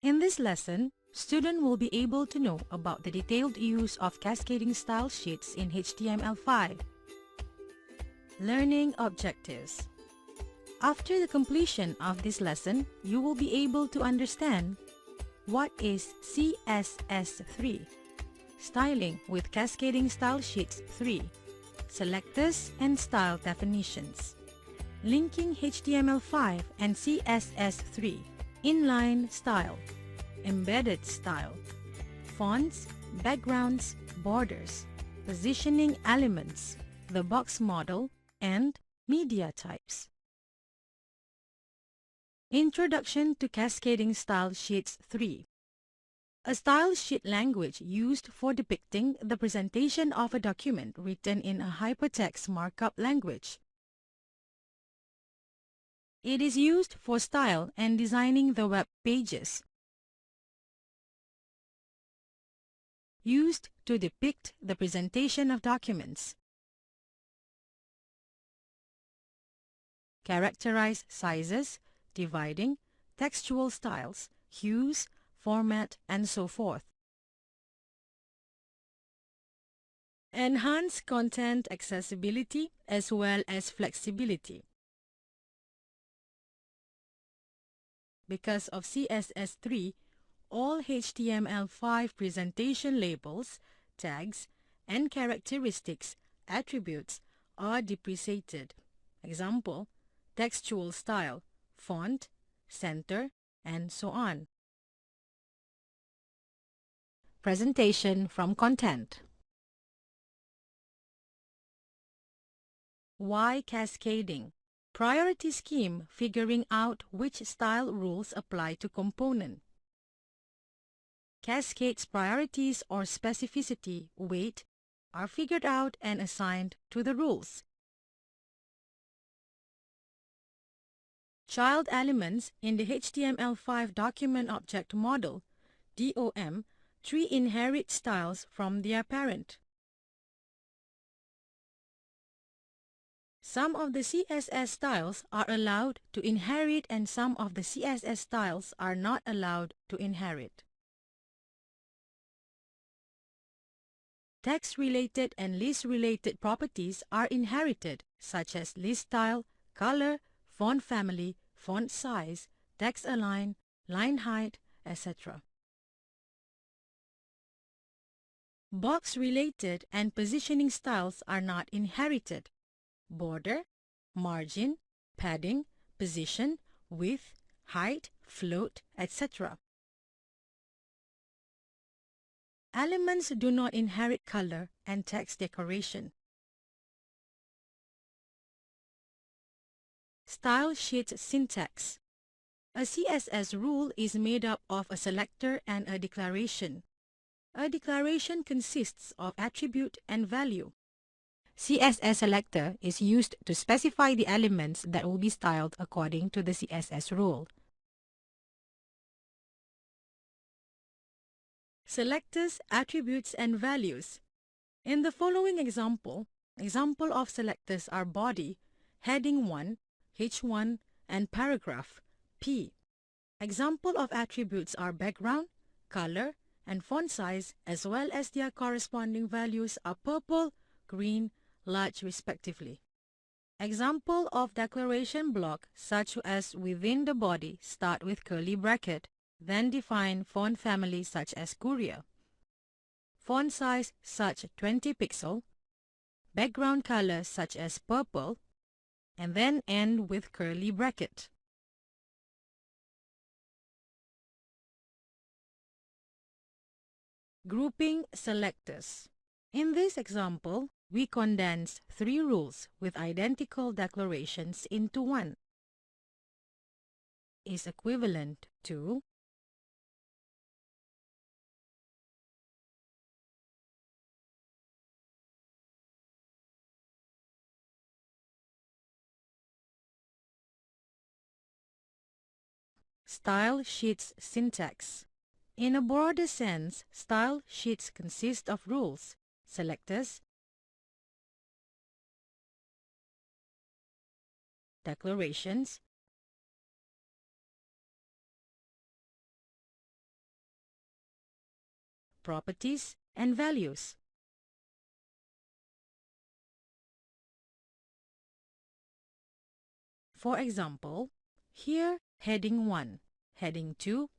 In this lesson, student will be able to know about the detailed use of cascading style sheets in HTML5. Learning objectives. After the completion of this lesson, you will be able to understand what is CSS3, Styling with Cascading Style Sheets 3, Selectors and Style Definitions, Linking HTML5 and CSS3, Inline Style, Embedded Style, Fonts, Backgrounds, Borders, Positioning Elements, the Box Model, and Media Types. Introduction to Cascading Style Sheets 3. A style sheet language used for depicting the presentation of a document written in a hypertext markup language. It is used for style and designing the web pages. Used to depict the presentation of documents. Characterize sizes, dividing, textual styles, hues, format, and so forth. Enhance content accessibility as well as flexibility. Because of CSS3, all HTML5 presentation labels, tags, and characteristics, attributes are depreciated. Example, textual style, font, center, and so on. Presentation from content. Why cascading? Priority scheme, figuring out which style rules apply to component. Cascades priorities or specificity, weight, are figured out and assigned to the rules. Child elements in the HTML5 document object model, DOM, 3 inherit styles from their parent. Some of the CSS styles are allowed to inherit and some of the CSS styles are not allowed to inherit. Text-related and list-related properties are inherited, such as list style, color, font family, font size, text align, line height, etc. Box-related and positioning styles are not inherited. Border, margin, padding, position, width, height, float, etc. Elements do not inherit color and text decoration. Style sheet syntax. A CSS rule is made up of a selector and a declaration. A declaration consists of attribute and value. CSS selector is used to specify the elements that will be styled according to the CSS rule. Selectors, attributes, and values. In the following example of selectors are body, heading 1, H1, and paragraph, P. Example of attributes are background, color, and font size, as well as their corresponding values are purple, green, large respectively. Example of declaration block such as within the body start with curly bracket, then define font family such as Courier, font size such 20 pixel, background color such as purple, and then end with curly bracket. Grouping selectors. In this example, we condense 3 rules with identical declarations into one. Is equivalent to style sheets syntax. In a broader sense, style sheets consist of rules, selectors, declarations, properties, and values. For example, here heading 1, heading 2,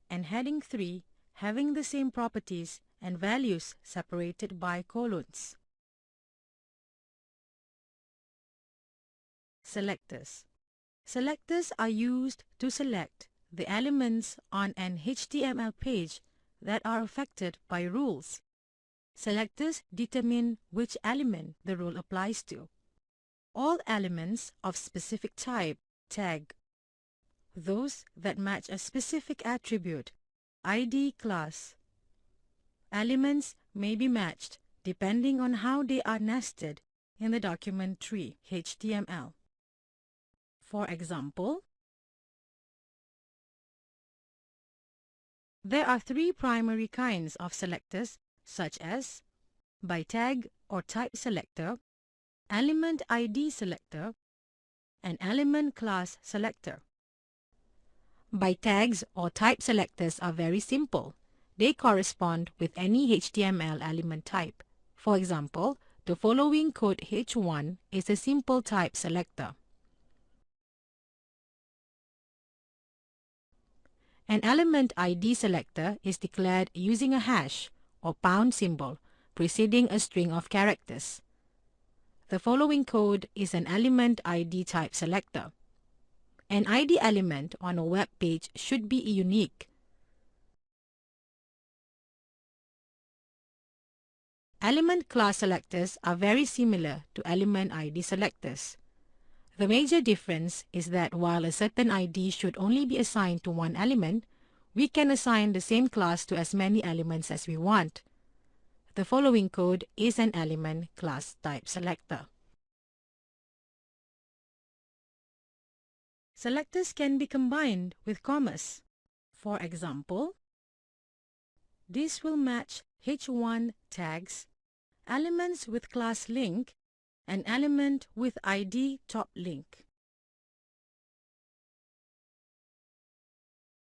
and heading 3 having the same properties and values separated by colons. Selectors. Selectors are used to select the elements on an HTML page that are affected by rules. Selectors determine which element the rule applies to. All elements of specific type tag. Those that match a specific attribute, ID class. Elements may be matched depending on how they are nested in the document tree HTML. For example, there are three primary kinds of selectors such as by tag or type selector, element ID selector, and element class selector. By tags or type selectors are very simple. They correspond with any HTML element type. For example, the following code H1 is a simple type selector. An element ID selector is declared using a hash or pound symbol preceding a string of characters. The following code is an element ID type selector. An ID element on a web page should be unique. Element class selectors are very similar to element ID selectors. The major difference is that while a certain ID should only be assigned to one element, we can assign the same class to as many elements as we want. The following code is an element class type selector. Selectors can be combined with commas. For example, this will match H1 tags, elements with class link, and element with ID top link.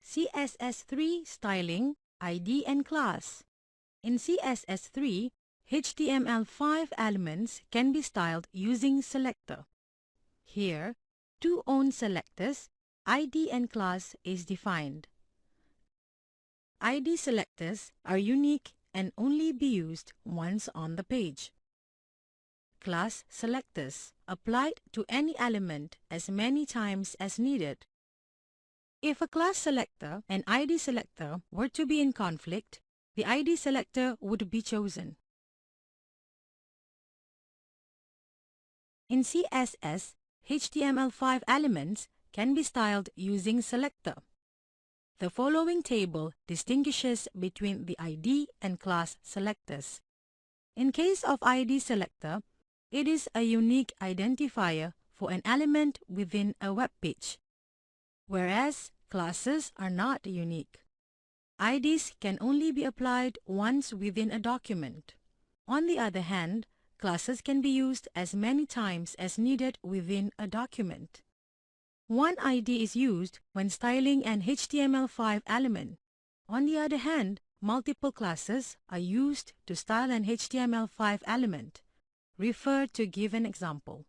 CSS3 styling, ID and class. In CSS3, HTML5 elements can be styled using selector. Here, two own selectors, ID and class, is defined. ID selectors are unique and only be used once on the page. Class selectors applied to any element as many times as needed. If a class selector and ID selector were to be in conflict, the ID selector would be chosen. In CSS, HTML5 elements can be styled using selector. The following table distinguishes between the ID and class selectors. In case of ID selector, it is a unique identifier for an element within a web page, whereas classes are not unique. IDs can only be applied once within a document. On the other hand, classes can be used as many times as needed within a document. One ID is used when styling an HTML5 element. On the other hand, multiple classes are used to style an HTML5 element. Refer to given example.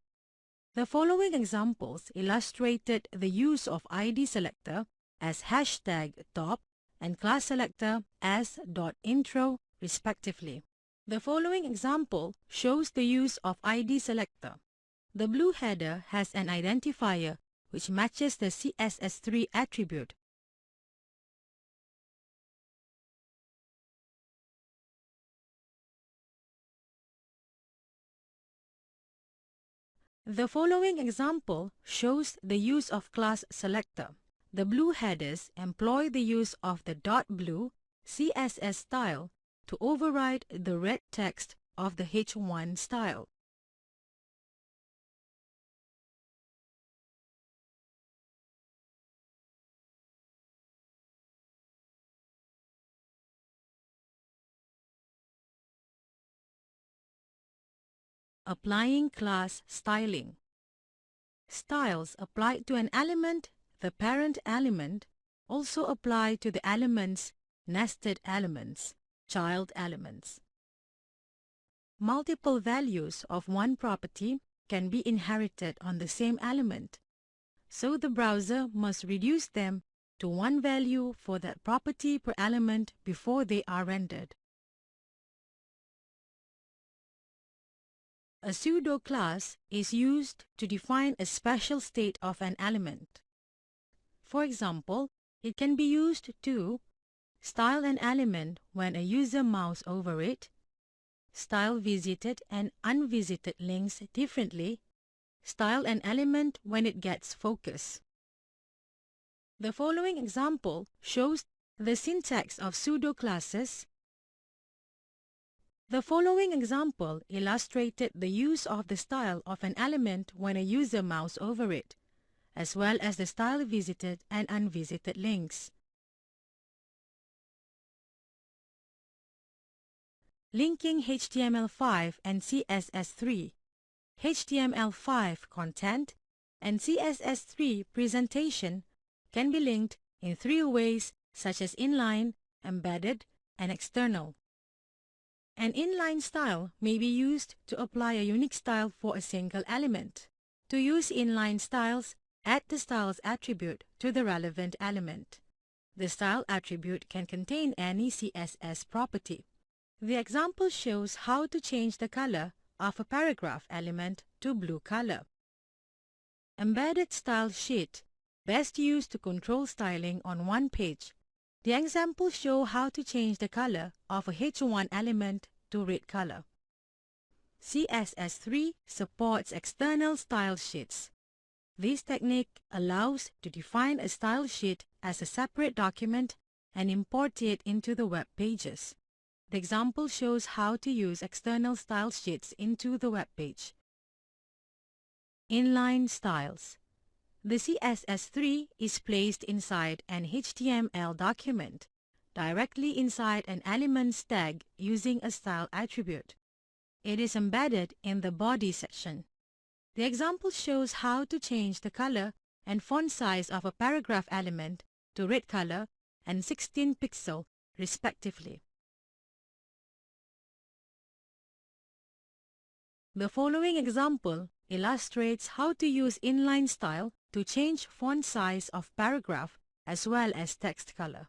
The following examples illustrated the use of ID selector as hashtag top and class selector as .intro respectively. The following example shows the use of ID selector. The blue header has an identifier which matches the CSS3 attribute. The following example shows the use of class selector. The blue headers employ the use of the .blue CSS style to override the red text of the H1 style. Applying class styling. Styles applied to an element, the parent element, also apply to the element's nested elements. child elements. Multiple values of one property can be inherited on the same element, so the browser must reduce them to one value for that property per element before they are rendered. A pseudo class is used to define a special state of an element. For example, it can be used to style an element when a user mouse over it, style visited and unvisited links differently, style an element when it gets focus. The following example shows the syntax of pseudo-classes. The following example illustrated the use of the style of an element when a user mouse over it, as well as the style visited and unvisited links. Linking HTML5 and CSS3. HTML5 content and CSS3 presentation can be linked in three ways such as inline, embedded, and external. An inline style may be used to apply a unique style for a single element. To use inline styles, add the styles attribute to the relevant element. The style attribute can contain any CSS property. The example shows how to change the color of a paragraph element to blue color. Embedded style sheet, best used to control styling on one page. The examples show how to change the color of a H1 element to red color. CSS3 supports external style sheets. This technique allows to define a style sheet as a separate document and import it into the web pages. The example shows how to use external style sheets into the web page. Inline styles. The CSS3 is placed inside an HTML document, directly inside an element's tag using a style attribute. It is embedded in the body section. The example shows how to change the color and font size of a paragraph element to red color and 16 pixel, respectively. The following example illustrates how to use inline style to change font size of paragraph as well as text color.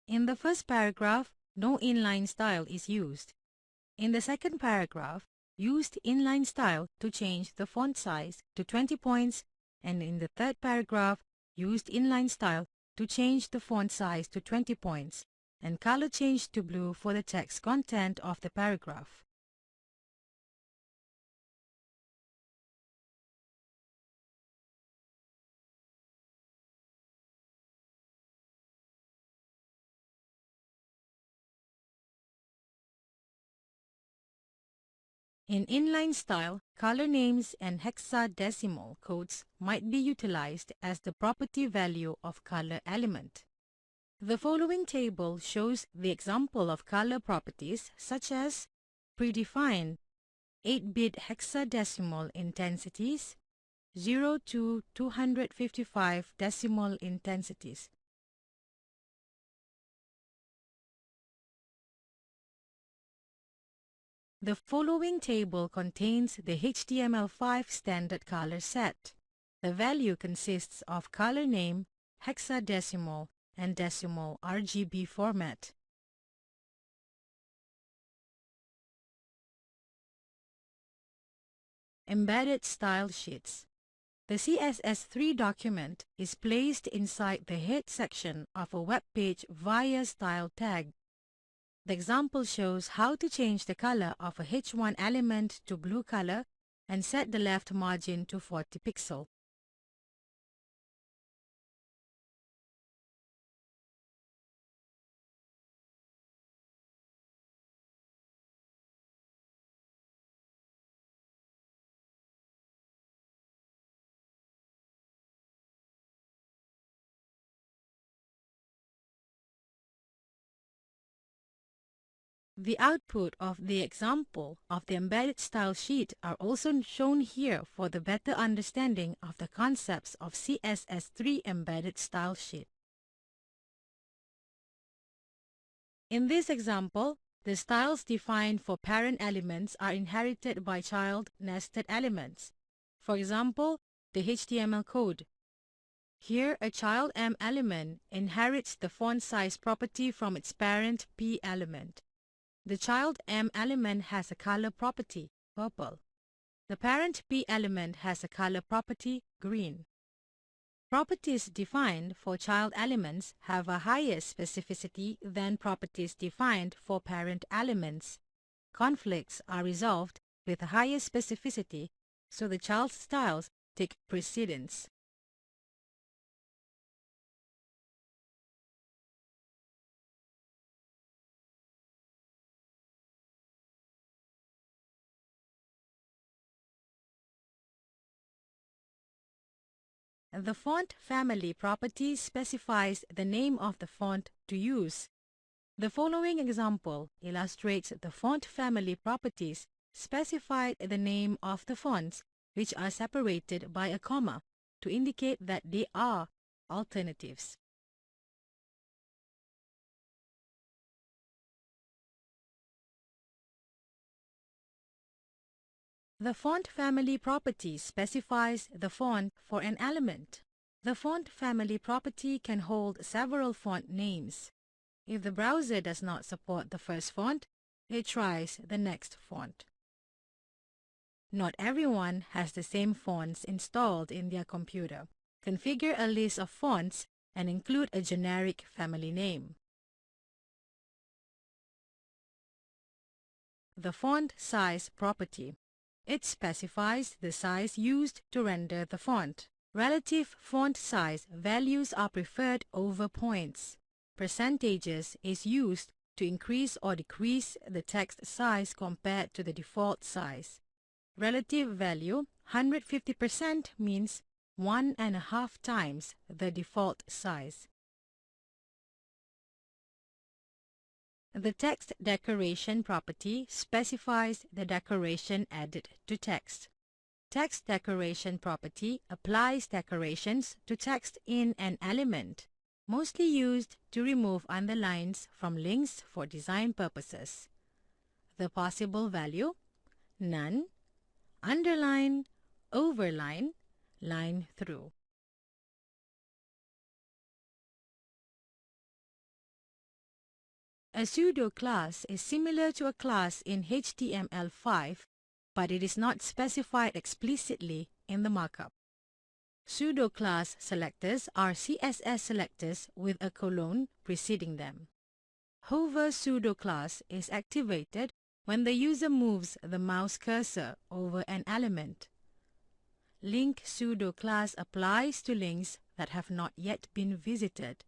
In the first paragraph, no inline style is used. In the second paragraph, used inline style to change the font size to 20 points, and in the third paragraph, used inline style to change the font size to 20 points and color change to blue for the text content of the paragraph. In inline style, color names and hexadecimal codes might be utilized as the property value of color element. The following table shows the example of color properties such as predefined 8-bit hexadecimal intensities, 0 to 255 decimal intensities. The following table contains the HTML5 standard color set. The value consists of color name, hexadecimal, and decimal RGB format. Embedded style sheets. The CSS3 document is placed inside the head section of a web page via style tag. The example shows how to change the color of a H1 element to blue color and set the left margin to 40 pixel. The output of the example of the embedded style sheet are also shown here for the better understanding of the concepts of CSS3 embedded style sheet. In this example, the styles defined for parent elements are inherited by child nested elements. For example, the HTML code. Here, a child M element inherits the font size property from its parent P element. The child M element has a color property, purple. The parent P element has a color property, green. Properties defined for child elements have a higher specificity than properties defined for parent elements. Conflicts are resolved with higher specificity, so the child's styles take precedence. The font family property specifies the name of the font to use. The following example illustrates the font family properties specify the name of the fonts, which are separated by a comma to indicate that they are alternatives. The font family property specifies the font for an element. The font family property can hold several font names. If the browser does not support the first font, it tries the next font. Not everyone has the same fonts installed in their computer. Configure a list of fonts and include a generic family name. The font size property. It specifies the size used to render the font. Relative font size values are preferred over points. Percentages is used to increase or decrease the text size compared to the default size. Relative value 150% means 1.5 times the default size. The text decoration property specifies the decoration added to text. Text decoration property applies decorations to text in an element, mostly used to remove underlines from links for design purposes. The possible value: none, underline, overline, line through. A pseudo class is similar to a class in HTML5, but it is not specified explicitly in the markup. Pseudo class selectors are CSS selectors with a colon preceding them. Hover pseudo class is activated when the user moves the mouse cursor over an element. Link pseudo class applies to links that have not yet been visited.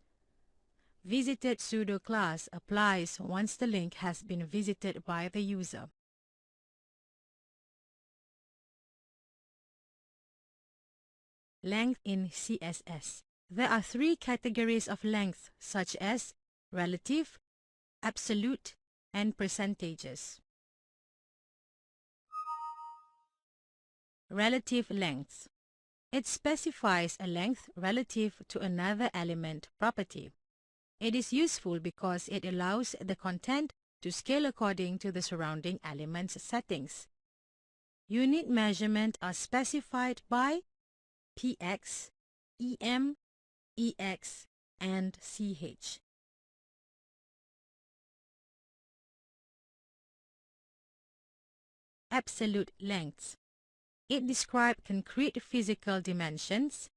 Visited pseudo class applies once the link has been visited by the user. Length in CSS. There are 3 categories of length, such as relative, absolute, and percentages. Relative length. It specifies a length relative to another element property. It is useful because it allows the content to scale according to the surrounding element's settings. Unit measurement are specified by px, em, ex, and ch. Absolute lengths. It describes concrete physical dimensions.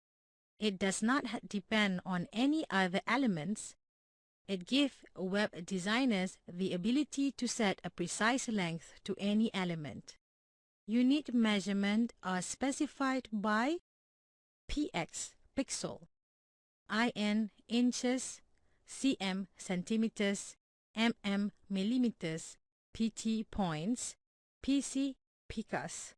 It does not depend on any other elements. It gives web designers the ability to set a precise length to any element. Unit measurement are specified by px, pixel, in, inches, cm, centimeters, mm, millimeters, pt, points, pc, picas.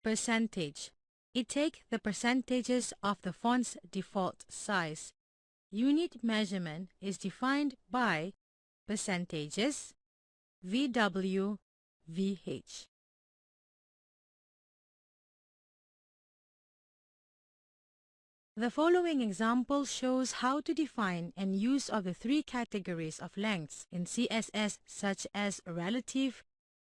Percentage. It takes the percentages of the font's default size. Unit measurement is defined by percentages, VW, VH. The following example shows how to define and use of the three categories of lengths in CSS such as relative,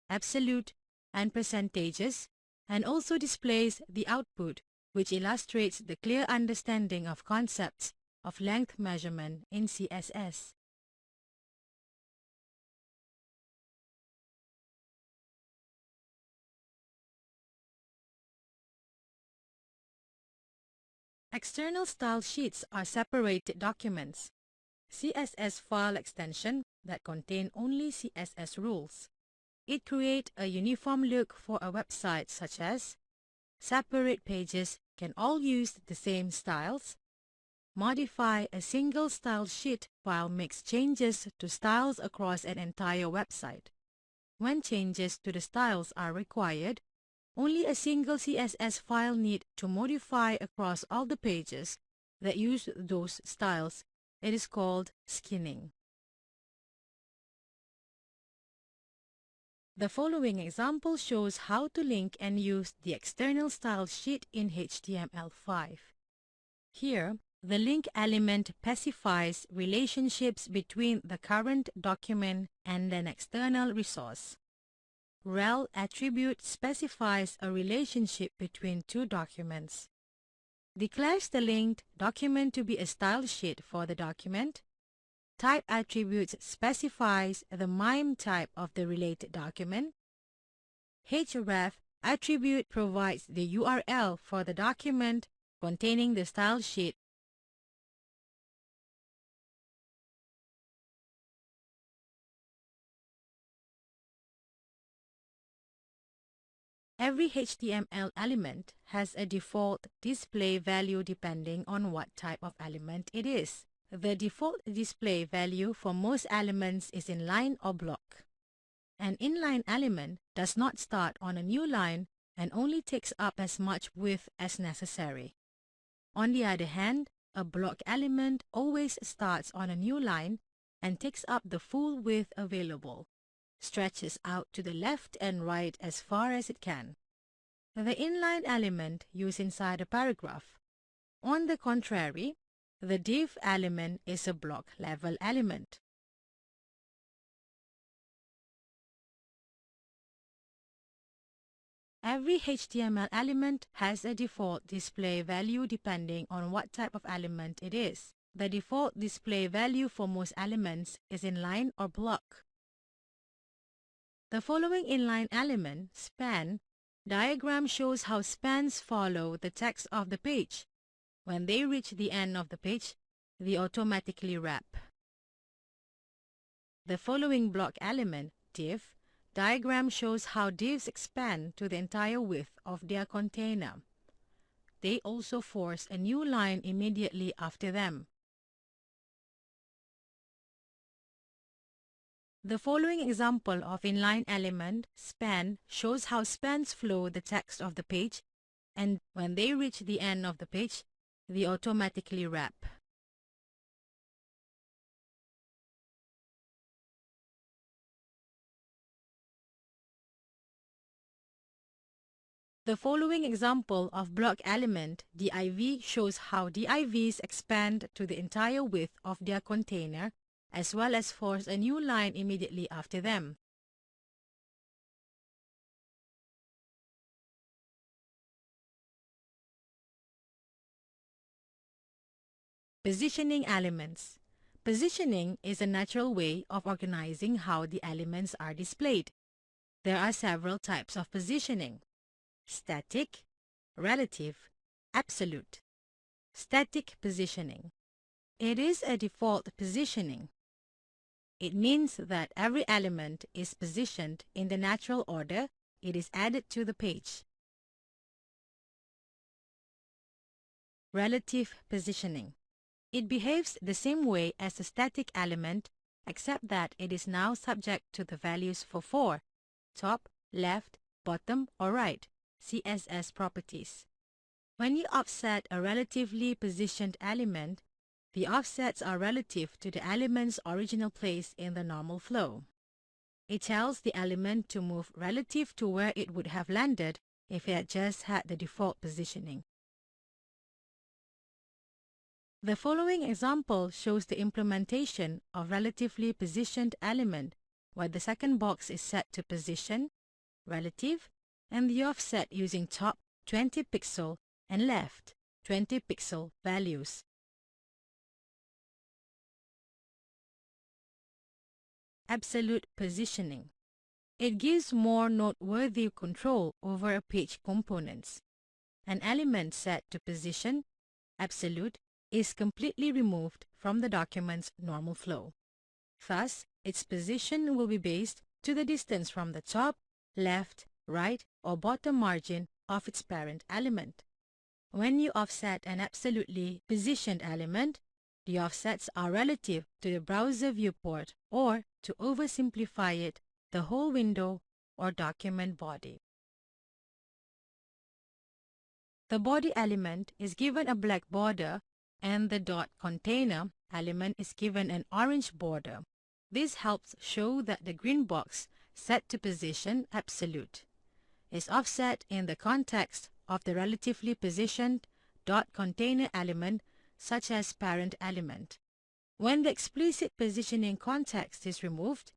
absolute, and percentages, and also displays the output, which illustrates the clear understanding of concepts of length measurement in CSS. External style sheets are separated documents, CSS file extension that contain only CSS rules. It creates a uniform look for a website such as separate pages can all use the same styles. Modify a single style sheet file makes changes to styles across an entire website. When changes to the styles are required, only a single CSS file need to modify across all the pages that use those styles. It is called skinning. The following example shows how to link and use the external style sheet in HTML5. Here, the link element specifies relationships between the current document and an external resource. Rel attribute specifies a relationship between two documents. Declares the linked document to be a style sheet for the document. Type attributes specifies the MIME type of the related document. href attribute provides the URL for the document containing the style sheet. Every HTML element has a default display value depending on what type of element it is. The default display value for most elements is inline or block. An inline element does not start on a new line and only takes up as much width as necessary. On the other hand, a block element always starts on a new line and takes up the full width available, stretches out to the left and right as far as it can. The inline element used inside a paragraph. On the contrary, the div element is a block level element. Every HTML element has a default display value depending on what type of element it is. The default display value for most elements is inline or block. The following inline element, span, diagram shows how spans follow the text of the page. When they reach the end of the page, they automatically wrap. The following block element, div, diagram shows how divs expand to the entire width of their container. They also force a new line immediately after them. The following example of inline element, span, shows how spans flow the text of the page, and when they reach the end of the page, they automatically wrap. The following example of block element, div, shows how divs expand to the entire width of their container, as well as force a new line immediately after them. Positioning elements. Positioning is a natural way of organizing how the elements are displayed. There are several types of positioning: static, relative, absolute. Static positioning. It is a default positioning. It means that every element is positioned in the natural order it is added to the page. Relative positioning. It behaves the same way as the static element, except that it is now subject to the values for 4, top, left, bottom, or right, CSS properties. When you offset a relatively positioned element, the offsets are relative to the element's original place in the normal flow. It tells the element to move relative to where it would have landed if it had just had the default positioning. The following example shows the implementation of relatively positioned element where the second box is set to position, relative, and the offset using top 20 pixel and left 20 pixel values. Absolute positioning. It gives more noteworthy control over a page components. An element set to position, absolute, is completely removed from the document's normal flow. Thus, its position will be based to the distance from the top, left, right, or bottom margin of its parent element. When you offset an absolutely positioned element, the offsets are relative to the browser viewport, or, to oversimplify it, the whole window or document body. The body element is given a black border and the dot container element is given an orange border. This helps show that the green box set to position absolute is offset in the context of the relatively positioned dot container element such as parent element. When the explicit positioning context is removed,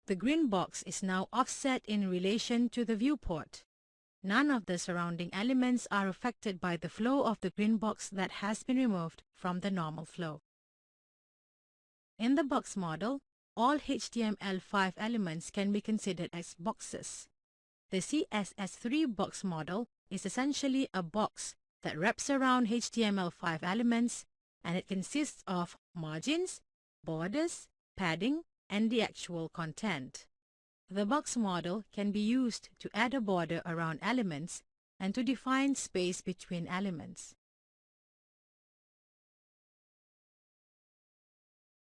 the green box is now offset in relation to the viewport. None of the surrounding elements are affected by the flow of the green box that has been removed from the normal flow. In the box model, all HTML5 elements can be considered as boxes. The CSS3 box model is essentially a box that wraps around HTML5 elements, and it consists of margins, borders, padding, and the actual content. The box model can be used to add a border around elements and to define space between elements.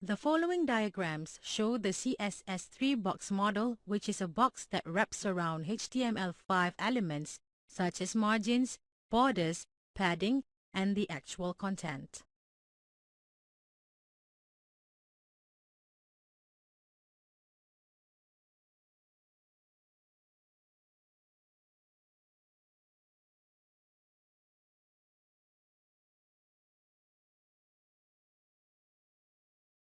The following diagrams show the CSS3 box model, which is a box that wraps around HTML5 elements such as margins, borders, padding, and the actual content.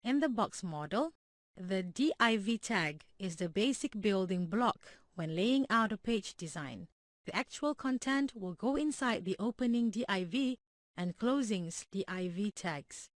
In the box model, the div tag is the basic building block when laying out a page design. The actual content will go inside the opening div and closing div tags.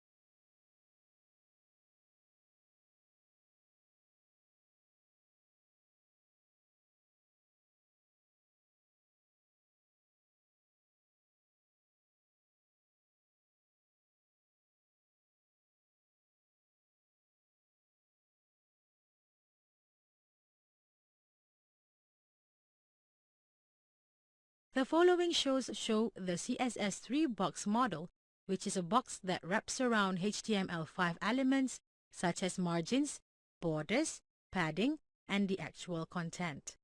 The following show the CSS3 box model, which is a box that wraps around HTML5 elements such as margins, borders, padding, and the actual content.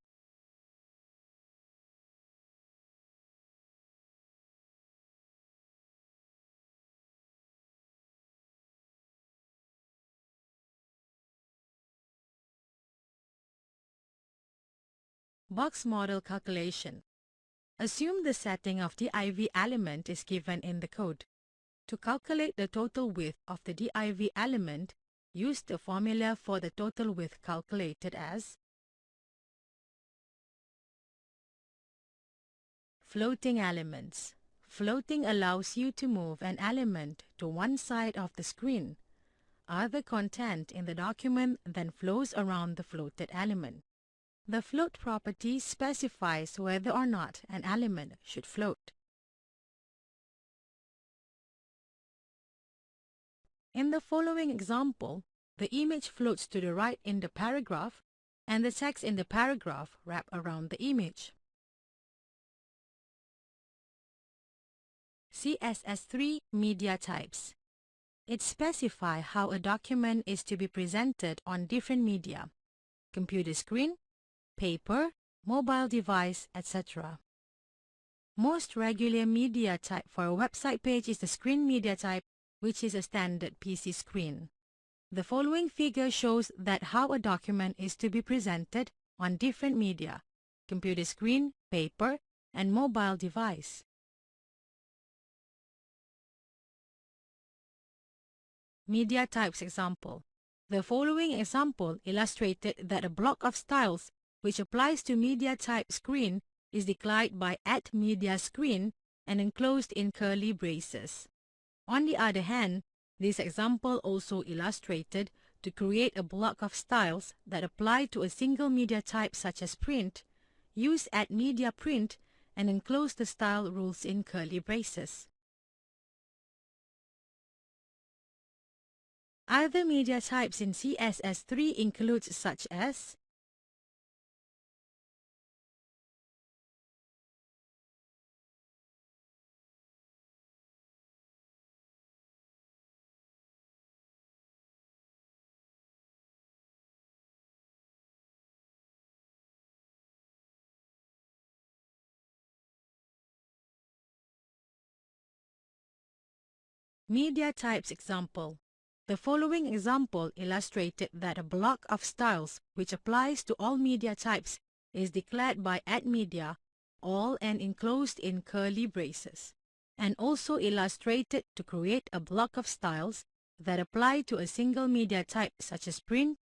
Box model calculation. Assume the setting of the div element is given in the code. To calculate the total width of the div element, use the formula for the total width calculated as floating elements. Floating allows you to move an element to one side of the screen. Other content in the document then flows around the floated element. The float property specifies whether or not an element should float. In the following example, the image floats to the right in the paragraph, and the text in the paragraph wrap around the image. CSS3 media types. It specifies how a document is to be presented on different media: computer screen, paper, mobile device, etc. Most regular media type for a website page is the screen media type, which is a standard PC screen. The following figure shows that how a document is to be presented on different media: computer screen, paper, and mobile device. Media types example. The following example illustrated that a block of styles which applies to media type screen is declared by @mediaScreen and enclosed in curly braces. On the other hand, this example also illustrated to create a block of styles that apply to a single media type such as print, use @mediaPrint and enclose the style rules in curly braces. Other media types in CSS3 includes such as media types example. The following example illustrated that a block of styles which applies to all media types is declared by @media, all and enclosed in curly braces, and also illustrated to create a block of styles that apply to a single media type such as print,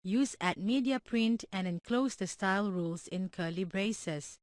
use @mediaPrint and enclose the style rules in curly braces.